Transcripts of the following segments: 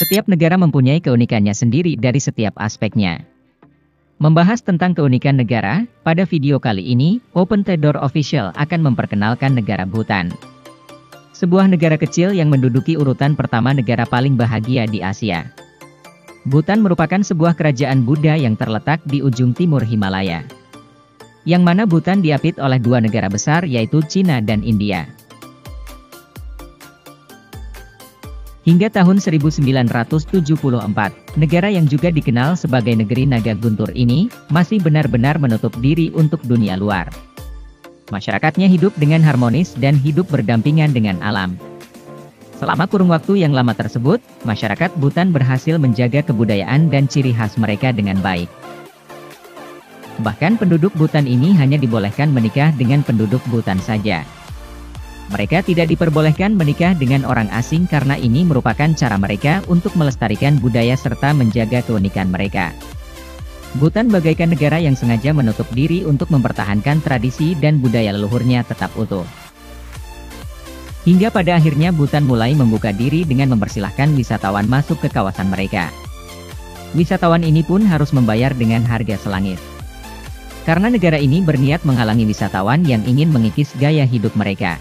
Setiap negara mempunyai keunikannya sendiri dari setiap aspeknya. Membahas tentang keunikan negara, pada video kali ini, Open the Door Official akan memperkenalkan negara Bhutan. Sebuah negara kecil yang menduduki urutan pertama negara paling bahagia di Asia. Bhutan merupakan sebuah kerajaan Buddha yang terletak di ujung timur Himalaya. Yang mana Bhutan diapit oleh dua negara besar yaitu Cina dan India. Hingga tahun 1974, negara yang juga dikenal sebagai negeri naga guntur ini, masih benar-benar menutup diri untuk dunia luar. Masyarakatnya hidup dengan harmonis dan hidup berdampingan dengan alam. Selama kurun waktu yang lama tersebut, masyarakat Bhutan berhasil menjaga kebudayaan dan ciri khas mereka dengan baik. Bahkan penduduk Bhutan ini hanya dibolehkan menikah dengan penduduk Bhutan saja. Mereka tidak diperbolehkan menikah dengan orang asing karena ini merupakan cara mereka untuk melestarikan budaya serta menjaga keunikan mereka. Bhutan bagaikan negara yang sengaja menutup diri untuk mempertahankan tradisi dan budaya leluhurnya tetap utuh. Hingga pada akhirnya Bhutan mulai membuka diri dengan mempersilahkan wisatawan masuk ke kawasan mereka. Wisatawan ini pun harus membayar dengan harga selangit. Karena negara ini berniat menghalangi wisatawan yang ingin mengikis gaya hidup mereka.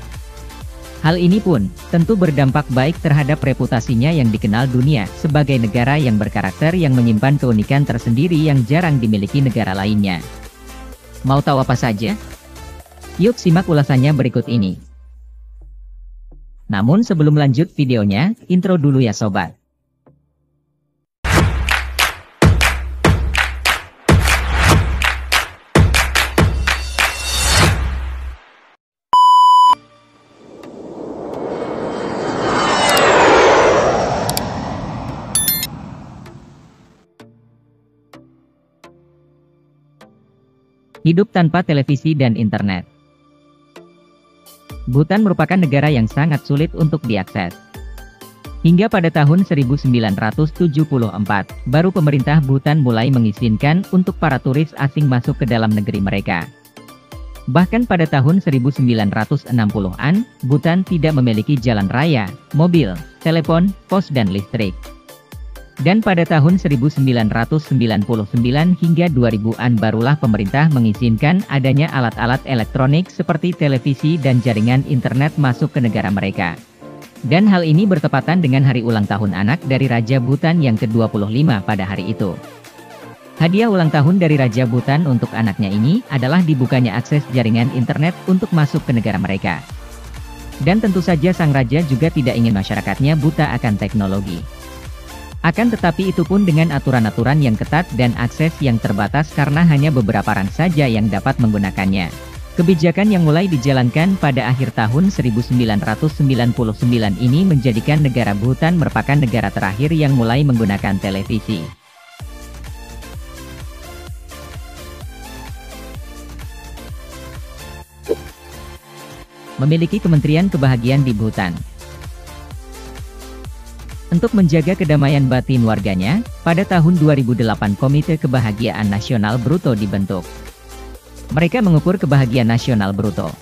Hal ini pun tentu berdampak baik terhadap reputasinya yang dikenal dunia sebagai negara yang berkarakter yang menyimpan keunikan tersendiri yang jarang dimiliki negara lainnya. Mau tahu apa saja? Yuk simak ulasannya berikut ini. Namun sebelum lanjut videonya, intro dulu ya sobat. Hidup tanpa televisi dan internet. Bhutan merupakan negara yang sangat sulit untuk diakses. Hingga pada tahun 1974, baru pemerintah Bhutan mulai mengizinkan untuk para turis asing masuk ke dalam negeri mereka. Bahkan pada tahun 1960-an, Bhutan tidak memiliki jalan raya, mobil, telepon, pos dan listrik. Dan pada tahun 1999 hingga 2000-an barulah pemerintah mengizinkan adanya alat-alat elektronik seperti televisi dan jaringan internet masuk ke negara mereka. Dan hal ini bertepatan dengan hari ulang tahun anak dari Raja Bhutan yang ke-25 pada hari itu. Hadiah ulang tahun dari Raja Bhutan untuk anaknya ini adalah dibukanya akses jaringan internet untuk masuk ke negara mereka. Dan tentu saja sang raja juga tidak ingin masyarakatnya buta akan teknologi. Akan tetapi itu pun dengan aturan-aturan yang ketat dan akses yang terbatas karena hanya beberapa orang saja yang dapat menggunakannya. Kebijakan yang mulai dijalankan pada akhir tahun 1999 ini menjadikan negara Bhutan merupakan negara terakhir yang mulai menggunakan televisi. Memiliki Kementerian Kebahagiaan di Bhutan. Untuk menjaga kedamaian batin warganya, pada tahun 2008 Komite Kebahagiaan Nasional Bruto dibentuk. Mereka mengukur kebahagiaan nasional bruto.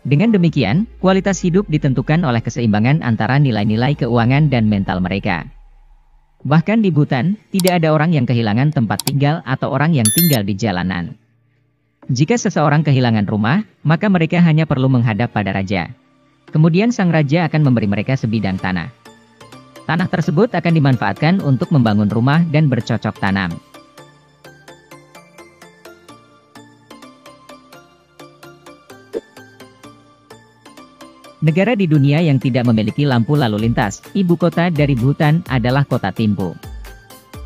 Dengan demikian, kualitas hidup ditentukan oleh keseimbangan antara nilai-nilai keuangan dan mental mereka. Bahkan di Bhutan, tidak ada orang yang kehilangan tempat tinggal atau orang yang tinggal di jalanan. Jika seseorang kehilangan rumah, maka mereka hanya perlu menghadap pada raja. Kemudian sang raja akan memberi mereka sebidang tanah. Tanah tersebut akan dimanfaatkan untuk membangun rumah dan bercocok tanam. Negara di dunia yang tidak memiliki lampu lalu lintas, ibu kota dari Bhutan adalah kota Thimphu.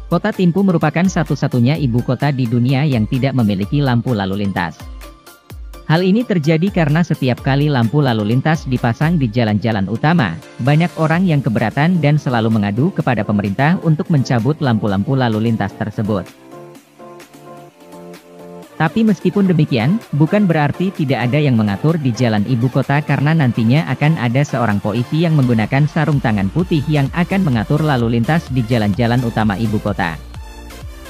Kota Thimphu merupakan satu-satunya ibu kota di dunia yang tidak memiliki lampu lalu lintas. Hal ini terjadi karena setiap kali lampu lalu lintas dipasang di jalan-jalan utama, banyak orang yang keberatan dan selalu mengadu kepada pemerintah untuk mencabut lampu-lampu lalu lintas tersebut. Tapi meskipun demikian, bukan berarti tidak ada yang mengatur di jalan ibu kota karena nantinya akan ada seorang polisi yang menggunakan sarung tangan putih yang akan mengatur lalu lintas di jalan-jalan utama ibu kota.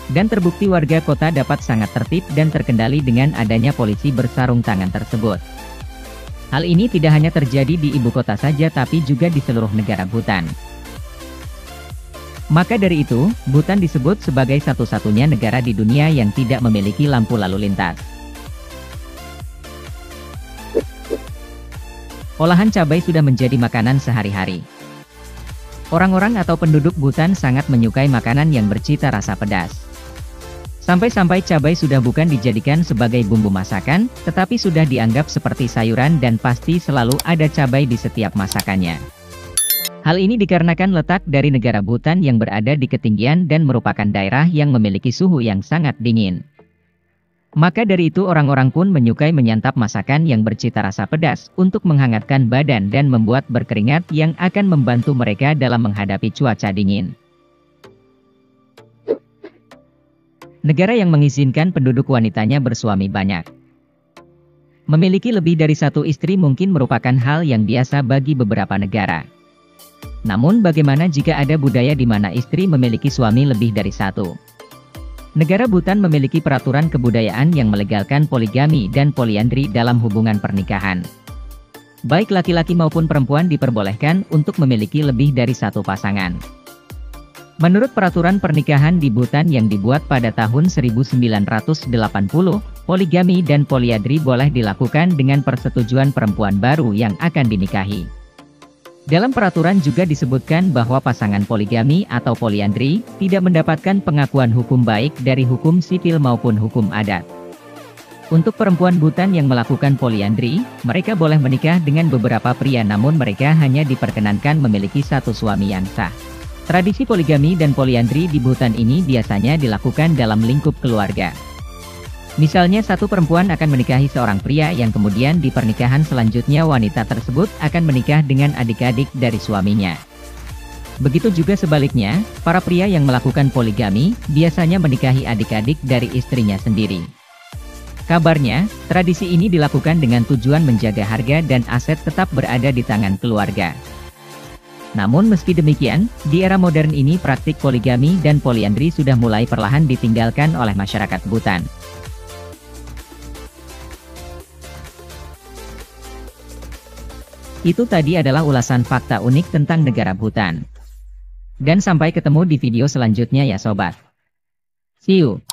Dan terbukti warga kota dapat sangat tertib dan terkendali dengan adanya polisi bersarung tangan tersebut. Hal ini tidak hanya terjadi di ibu kota saja tapi juga di seluruh negara Bhutan. Maka dari itu, Bhutan disebut sebagai satu-satunya negara di dunia yang tidak memiliki lampu lalu lintas. Olahan cabai sudah menjadi makanan sehari-hari. Orang-orang atau penduduk Bhutan sangat menyukai makanan yang bercita rasa pedas. Sampai-sampai cabai sudah bukan dijadikan sebagai bumbu masakan, tetapi sudah dianggap seperti sayuran dan pasti selalu ada cabai di setiap masakannya. Hal ini dikarenakan letak dari negara Bhutan yang berada di ketinggian dan merupakan daerah yang memiliki suhu yang sangat dingin. Maka dari itu orang-orang pun menyukai menyantap masakan yang bercita rasa pedas untuk menghangatkan badan dan membuat berkeringat yang akan membantu mereka dalam menghadapi cuaca dingin. Negara yang mengizinkan penduduk wanitanya bersuami banyak. Memiliki lebih dari satu istri mungkin merupakan hal yang biasa bagi beberapa negara. Namun bagaimana jika ada budaya di mana istri memiliki suami lebih dari satu? Negara Bhutan memiliki peraturan kebudayaan yang melegalkan poligami dan poliandri dalam hubungan pernikahan. Baik laki-laki maupun perempuan diperbolehkan untuk memiliki lebih dari satu pasangan. Menurut peraturan pernikahan di Bhutan yang dibuat pada tahun 1980, poligami dan poliandri boleh dilakukan dengan persetujuan perempuan baru yang akan dinikahi. Dalam peraturan juga disebutkan bahwa pasangan poligami atau poliandri tidak mendapatkan pengakuan hukum baik dari hukum sipil maupun hukum adat. Untuk perempuan Bhutan yang melakukan poliandri, mereka boleh menikah dengan beberapa pria namun mereka hanya diperkenankan memiliki satu suami yang sah. Tradisi poligami dan poliandri di Bhutan ini biasanya dilakukan dalam lingkup keluarga. Misalnya satu perempuan akan menikahi seorang pria yang kemudian di pernikahan selanjutnya wanita tersebut akan menikah dengan adik-adik dari suaminya. Begitu juga sebaliknya, para pria yang melakukan poligami biasanya menikahi adik-adik dari istrinya sendiri. Kabarnya, tradisi ini dilakukan dengan tujuan menjaga harga dan aset tetap berada di tangan keluarga. Namun meski demikian, di era modern ini praktik poligami dan poliandri sudah mulai perlahan ditinggalkan oleh masyarakat Bhutan. Itu tadi adalah ulasan fakta unik tentang negara Bhutan. Dan sampai ketemu di video selanjutnya ya sobat. See you.